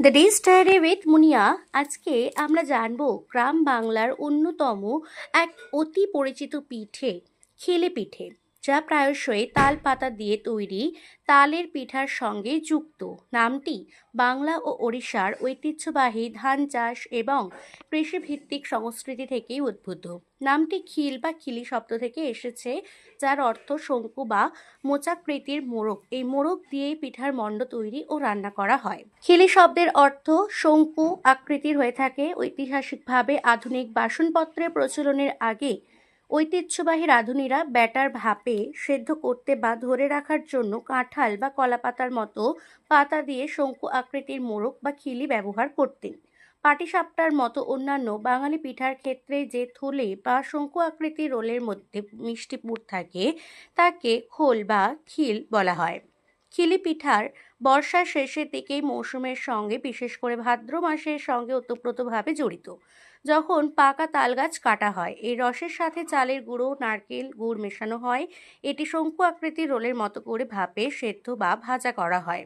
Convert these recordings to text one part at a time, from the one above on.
The day স্টাইরি with মুনিয়া। আজকে আমরা জানবো গ্রাম বাংলার অন্যতম এক অতি পরিচিত পিঠে খিলি পিঠে, যা প্রায়শই তাল পাতা দিয়ে তৈরি তালের পিঠার সঙ্গে যুক্ত। নামটি বাংলা ও ওড়িশার ঐতিহ্যবাহী ধান চাষ এবং কৃষিভিত্তিক সংস্কৃতি থেকেই উদ্ভূত। নামটি খিল বা খিলি শব্দ থেকে এসেছে, যার অর্থ শঙ্কু বা মোচাকৃতির মোড়ক। এই মোড়ক দিয়েই পিঠার মণ্ড তৈরি ও রান্না করা হয়। খিলি শব্দের অর্থ শঙ্কু আকৃতির হয়ে থাকে। ঐতিহাসিকভাবে আধুনিক বাসনপত্রের প্রচলনের আগে ঐতিহ্যবাহী রাঁধুনিরা ব্যাটার ভাপে সেদ্ধ করতে বা ধরে রাখার জন্য কাঁঠাল বা কলাপাতার মতো পাতা দিয়ে শঙ্কু আকৃতির মোড়ক বা খিলি ব্যবহার করতেন। পাটিসাপটার মতো অন্যান্য বাঙালি পিঠার ক্ষেত্রে যে থলে বা শঙ্কু আকৃতির রোলের মধ্যে মিষ্টি পুর থাকে, তাকে খোল বা খিল বলা হয়। খিলি পিঠার বর্ষার শেষের দিকেই মৌসুমের সঙ্গে, বিশেষ করে ভাদ্র মাসের সঙ্গে ওতপ্রোতভাবে জড়িত। যখন পাকা তাল গাছ কাটা হয়, এই রসের সাথে চালের গুঁড়ো, নারকেল, গুড় মেশানো হয়। এটি শঙ্কু আকৃতির রোলের মতো করে ভাপে সেদ্ধ বা ভাজা করা হয়।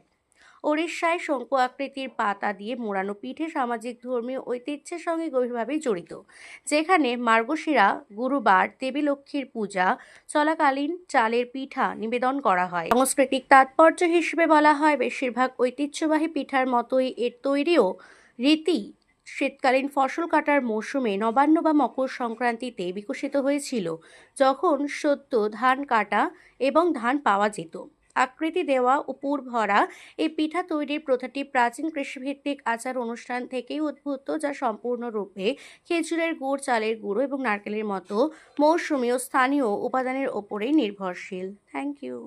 ওড়িশায় শঙ্কু আকৃতির পাতা দিয়ে মোড়ানো পিঠে সামাজিক ধর্মীয় ঐতিহ্যের সঙ্গে গভীরভাবে জড়িত, যেখানে মার্গশিরা গুরুবার দেবী লক্ষ্মীর পূজা চলাকালীন চালের পিঠা নিবেদন করা হয়। সাংস্কৃতিক তাৎপর্য হিসেবে বলা হয়, বেশিরভাগ ঐতিহ্যবাহী পিঠার মতোই এর তৈরিও রীতি শীতকালীন ফসল কাটার মৌসুমে নবান্ন বা মকর সংক্রান্তিতে বিকশিত হয়েছিল, যখন সদ্য ধান কাটা এবং ধান পাওয়া যেত। আকৃতি দেওয়া ও পুর ভরা এই পিঠা তৈরির প্রথাটি প্রাচীন কৃষিভিত্তিক আচার অনুষ্ঠান থেকেই উদ্ভূত, যা সম্পূর্ণরূপে খেজুরের গুড়, চালের গুঁড়ো এবং নারকেলের মতো মৌসুমী ও স্থানীয় উপাদানের ওপরেই নির্ভরশীল। Thank you.